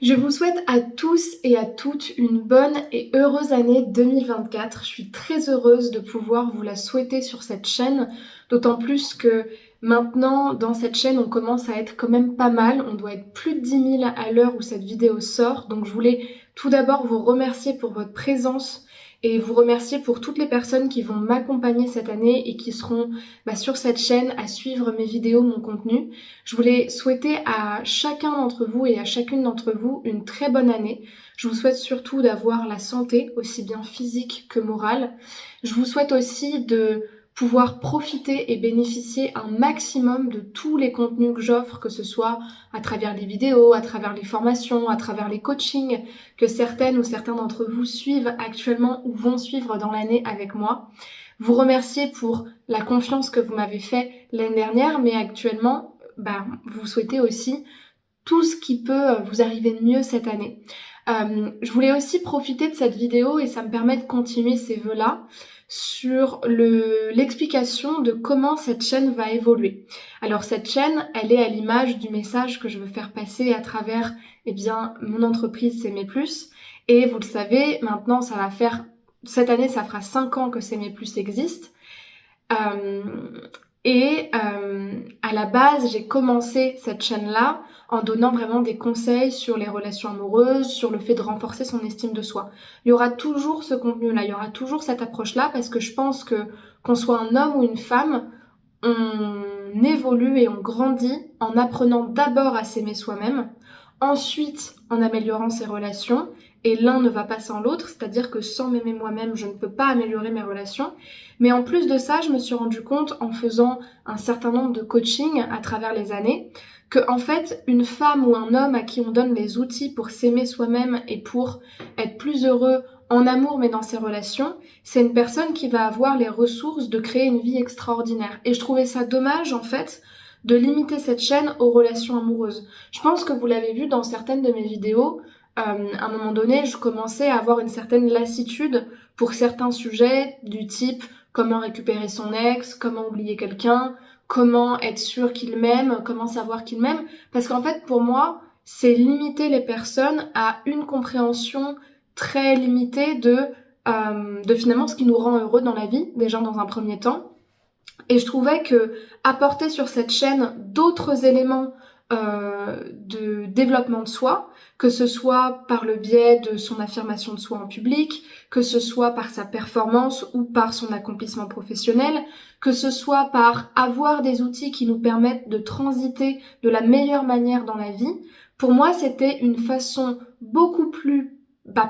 Je vous souhaite à tous et à toutes une bonne et heureuse année 2024. Je suis très heureuse de pouvoir vous la souhaiter sur cette chaîne, d'autant plus que maintenant, dans cette chaîne, on commence à être quand même pas mal. On doit être plus de 10 000 à l'heure où cette vidéo sort. Donc je voulais tout d'abord vous remercier pour votre présence et vous remercier pour toutes les personnes qui vont m'accompagner cette année et qui seront sur cette chaîne à suivre mes vidéos, mon contenu. Je voulais souhaiter à chacun d'entre vous et à chacune d'entre vous une très bonne année. Je vous souhaite surtout d'avoir la santé, aussi bien physique que morale. Je vous souhaite aussi de pouvoir profiter et bénéficier un maximum de tous les contenus que j'offre, que ce soit à travers les vidéos, à travers les formations, à travers les coachings que certaines ou certains d'entre vous suivent actuellement ou vont suivre dans l'année avec moi. Vous remercier pour la confiance que vous m'avez fait l'année dernière, mais actuellement, vous souhaitez aussi tout ce qui peut vous arriver de mieux cette année. Je voulais aussi profiter de cette vidéo et ça me permet de continuer ces vœux-là sur l'explication de comment cette chaîne va évoluer. Alors cette chaîne, elle est à l'image du message que je veux faire passer à travers mon entreprise S'aimer Plus. Et vous le savez, maintenant cette année ça fera 5 ans que S'aimer Plus existe. À la base, j'ai commencé cette chaîne-là en donnant vraiment des conseils sur les relations amoureuses, sur le fait de renforcer son estime de soi. Il y aura toujours ce contenu-là, il y aura toujours cette approche-là parce que je pense que qu'on soit un homme ou une femme, on évolue et on grandit en apprenant d'abord à s'aimer soi-même, ensuite en améliorant ses relations, et l'un ne va pas sans l'autre, c'est-à-dire que sans m'aimer moi-même, je ne peux pas améliorer mes relations. Mais en plus de ça, je me suis rendu compte en faisant un certain nombre de coachings à travers les années, que en fait, une femme ou un homme à qui on donne les outils pour s'aimer soi-même et pour être plus heureux en amour mais dans ses relations, c'est une personne qui va avoir les ressources de créer une vie extraordinaire. Et je trouvais ça dommage en fait de limiter cette chaîne aux relations amoureuses. Je pense que vous l'avez vu dans certaines de mes vidéos, à un moment donné, je commençais à avoir une certaine lassitude pour certains sujets du type comment récupérer son ex, comment oublier quelqu'un, comment être sûr qu'il m'aime, comment savoir qu'il m'aime. Parce qu'en fait, pour moi, c'est limiter les personnes à une compréhension très limitée de finalement ce qui nous rend heureux dans la vie, déjà dans un premier temps. Et je trouvais que apporter sur cette chaîne d'autres éléments de développement de soi, que ce soit par le biais de son affirmation de soi en public, que ce soit par sa performance ou par son accomplissement professionnel, que ce soit par avoir des outils qui nous permettent de transiter de la meilleure manière dans la vie, pour moi c'était une façon beaucoup plus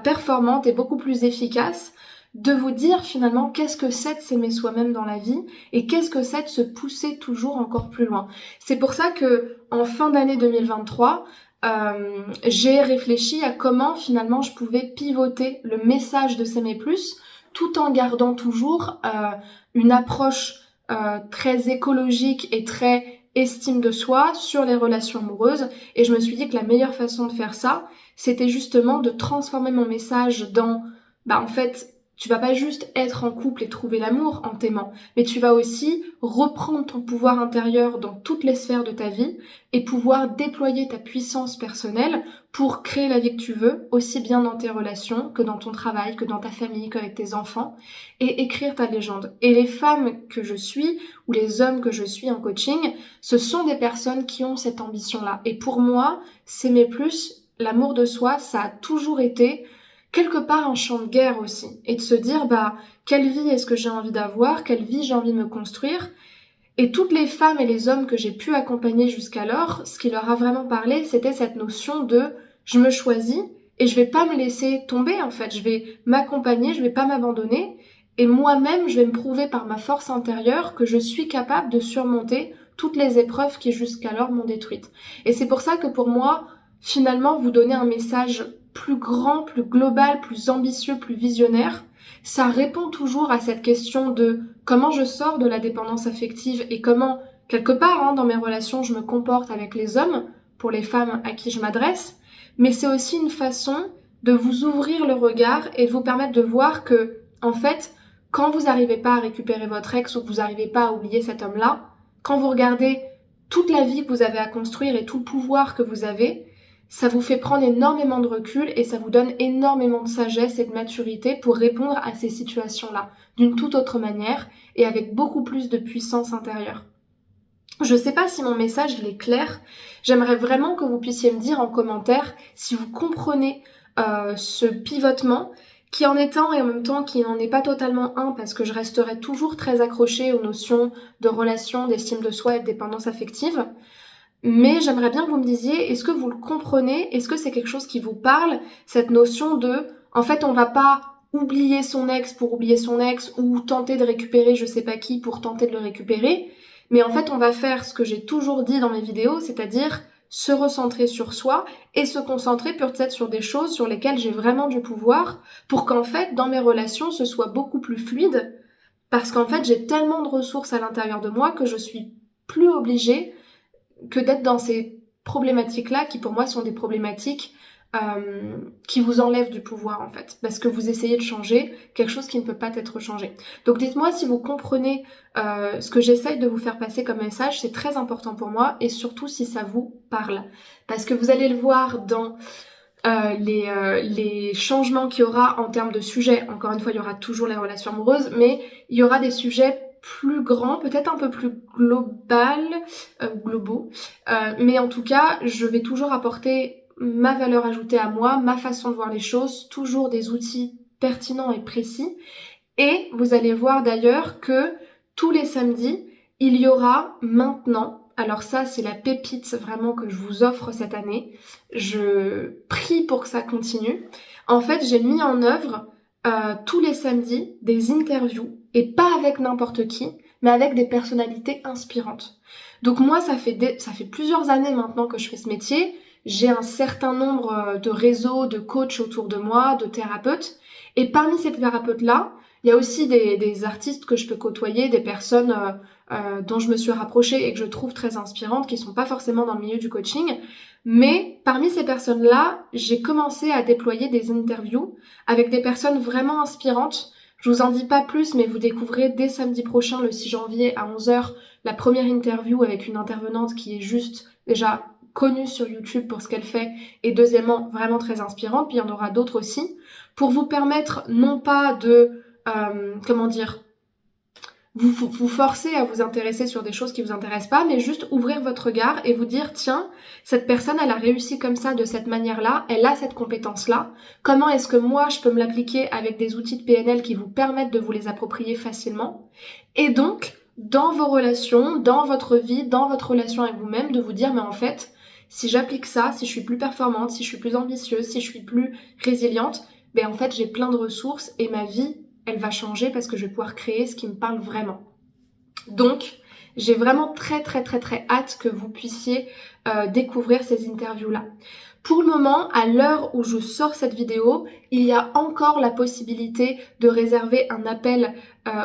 performante et beaucoup plus efficace de vous dire finalement qu'est-ce que c'est de s'aimer soi-même dans la vie et qu'est-ce que c'est de se pousser toujours encore plus loin. C'est pour ça que en fin d'année 2023, j'ai réfléchi à comment finalement je pouvais pivoter le message de S'aimer Plus tout en gardant toujours une approche très écologique et très estime de soi sur les relations amoureuses. Et je me suis dit que la meilleure façon de faire ça, c'était justement de transformer mon message dans, en fait, tu vas pas juste être en couple et trouver l'amour en t'aimant, mais tu vas aussi reprendre ton pouvoir intérieur dans toutes les sphères de ta vie et pouvoir déployer ta puissance personnelle pour créer la vie que tu veux, aussi bien dans tes relations que dans ton travail, que dans ta famille, qu'avec tes enfants, et écrire ta légende. Et les femmes que je suis, ou les hommes que je suis en coaching, ce sont des personnes qui ont cette ambition-là. Et pour moi, S'aimer plus, l'amour de soi, ça a toujours été quelque part un champ de guerre aussi, et de se dire quelle vie est-ce que j'ai envie d'avoir, quelle vie j'ai envie de me construire. Et toutes les femmes et les hommes que j'ai pu accompagner jusqu'alors, ce qui leur a vraiment parlé, c'était cette notion de je me choisis et je vais pas me laisser tomber en fait, je vais m'accompagner, je vais pas m'abandonner et moi-même je vais me prouver par ma force intérieure que je suis capable de surmonter toutes les épreuves qui jusqu'alors m'ont détruite. Et c'est pour ça que pour moi, finalement, vous donner un message plus grand, plus global, plus ambitieux, plus visionnaire, ça répond toujours à cette question de comment je sors de la dépendance affective et comment, quelque part, dans mes relations, je me comporte avec les hommes, pour les femmes à qui je m'adresse, mais c'est aussi une façon de vous ouvrir le regard et de vous permettre de voir que, en fait, quand vous n'arrivez pas à récupérer votre ex ou que vous n'arrivez pas à oublier cet homme-là, quand vous regardez toute la vie que vous avez à construire et tout le pouvoir que vous avez, ça vous fait prendre énormément de recul et ça vous donne énormément de sagesse et de maturité pour répondre à ces situations-là d'une toute autre manière et avec beaucoup plus de puissance intérieure. Je sais pas si mon message il est clair. J'aimerais vraiment que vous puissiez me dire en commentaire si vous comprenez ce pivotement qui en est un et en même temps qui n'en est pas totalement un parce que je resterai toujours très accrochée aux notions de relation, d'estime de soi et de dépendance affective. Mais j'aimerais bien que vous me disiez, est-ce que vous le comprenez? Est-ce que c'est quelque chose qui vous parle? Cette notion de, en fait, on va pas oublier son ex pour oublier son ex ou tenter de récupérer je sais pas qui pour tenter de le récupérer. Mais en fait, on va faire ce que j'ai toujours dit dans mes vidéos, c'est-à-dire se recentrer sur soi et se concentrer peut-être sur des choses sur lesquelles j'ai vraiment du pouvoir pour qu'en fait, dans mes relations, ce soit beaucoup plus fluide parce qu'en fait, j'ai tellement de ressources à l'intérieur de moi que je suis plus obligée que d'être dans ces problématiques-là qui pour moi sont des problématiques qui vous enlèvent du pouvoir en fait, parce que vous essayez de changer quelque chose qui ne peut pas être changé. Donc dites-moi si vous comprenez ce que j'essaye de vous faire passer comme message, c'est très important pour moi, et surtout si ça vous parle. Parce que vous allez le voir dans les changements qu'il y aura en termes de sujets. Encore une fois, il y aura toujours les relations amoureuses, mais il y aura des sujets plus grands, peut-être un peu plus globaux. Mais en tout cas, je vais toujours apporter ma valeur ajoutée à moi, ma façon de voir les choses, toujours des outils pertinents et précis. Et vous allez voir d'ailleurs que tous les samedis, il y aura maintenant, alors ça c'est la pépite vraiment que je vous offre cette année, je prie pour que ça continue. En fait, j'ai mis en œuvre tous les samedis des interviews, et pas avec n'importe qui, mais avec des personnalités inspirantes. Donc moi, ça fait plusieurs années maintenant que je fais ce métier. J'ai un certain nombre de réseaux, de coachs autour de moi, de thérapeutes. Et parmi ces thérapeutes-là, il y a aussi des artistes que je peux côtoyer, des personnes dont je me suis rapprochée et que je trouve très inspirantes, qui sont pas forcément dans le milieu du coaching. Mais parmi ces personnes-là, j'ai commencé à déployer des interviews avec des personnes vraiment inspirantes. Je vous en dis pas plus, mais vous découvrez dès samedi prochain, le 6 janvier à 11h, la première interview avec une intervenante qui est juste déjà connue sur YouTube pour ce qu'elle fait, et deuxièmement, vraiment très inspirante, puis il y en aura d'autres aussi, pour vous permettre non pas de, vous forcer à vous intéresser sur des choses qui vous intéressent pas, mais juste ouvrir votre regard et vous dire, tiens, cette personne, elle a réussi comme ça, de cette manière-là, elle a cette compétence-là, comment est-ce que moi, je peux me l'appliquer avec des outils de PNL qui vous permettent de vous les approprier facilement, et donc, dans vos relations, dans votre vie, dans votre relation avec vous-même, de vous dire, mais en fait, si j'applique ça, si je suis plus performante, si je suis plus ambitieuse, si je suis plus résiliente, ben en fait, j'ai plein de ressources et ma vie, elle va changer parce que je vais pouvoir créer ce qui me parle vraiment. Donc, j'ai vraiment très hâte que vous puissiez découvrir ces interviews-là. Pour le moment, à l'heure où je sors cette vidéo, il y a encore la possibilité de réserver un appel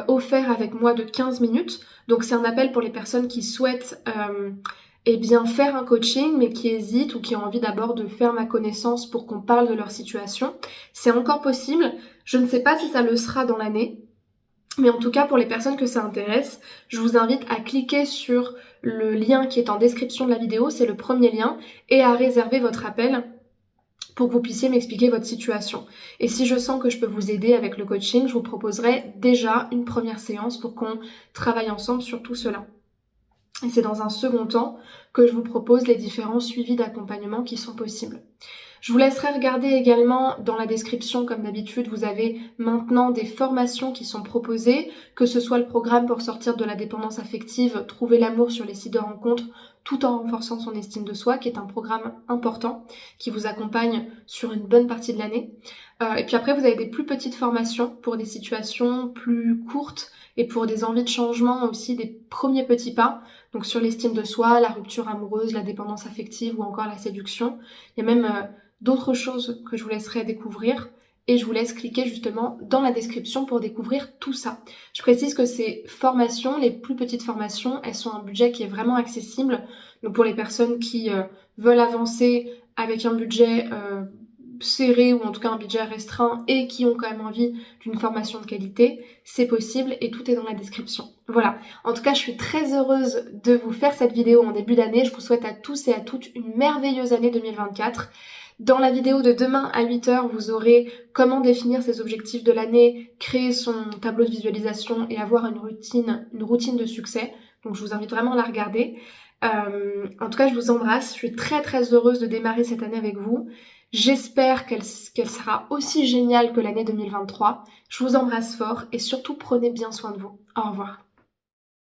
offert avec moi de 15 minutes. Donc c'est un appel pour les personnes qui souhaitent faire un coaching mais qui hésitent ou qui ont envie d'abord de faire ma connaissance pour qu'on parle de leur situation. C'est encore possible. Je ne sais pas si ça le sera dans l'année. Mais en tout cas, pour les personnes que ça intéresse, je vous invite à cliquer sur le lien qui est en description de la vidéo, c'est le premier lien, et à réserver votre appel pour que vous puissiez m'expliquer votre situation. Et si je sens que je peux vous aider avec le coaching, je vous proposerai déjà une première séance pour qu'on travaille ensemble sur tout cela. Et c'est dans un second temps que je vous propose les différents suivis d'accompagnement qui sont possibles. Je vous laisserai regarder également dans la description, comme d'habitude, vous avez maintenant des formations qui sont proposées, que ce soit le programme pour sortir de la dépendance affective, trouver l'amour sur les sites de rencontres, tout en renforçant son estime de soi, qui est un programme important, qui vous accompagne sur une bonne partie de l'année. Et puis après, vous avez des plus petites formations pour des situations plus courtes et pour des envies de changement aussi, des premiers petits pas. Donc sur l'estime de soi, la rupture amoureuse, la dépendance affective ou encore la séduction. Il y a même d'autres choses que je vous laisserai découvrir et je vous laisse cliquer justement dans la description pour découvrir tout ça. Je précise que ces formations, les plus petites formations, elles sont un budget qui est vraiment accessible. Donc pour les personnes qui veulent avancer avec un budget serrés ou en tout cas un budget restreint et qui ont quand même envie d'une formation de qualité, c'est possible et tout est dans la description. Voilà, en tout cas je suis très heureuse de vous faire cette vidéo en début d'année. Je vous souhaite à tous et à toutes une merveilleuse année 2024. Dans la vidéo de demain à 8h, vous aurez comment définir ses objectifs de l'année, créer son tableau de visualisation et avoir une routine de succès. Donc je vous invite vraiment à la regarder. En tout cas, je vous embrasse. Je suis très très heureuse de démarrer cette année avec vous. J'espère qu'elle sera aussi géniale que l'année 2023. Je vous embrasse fort et surtout prenez bien soin de vous. Au revoir.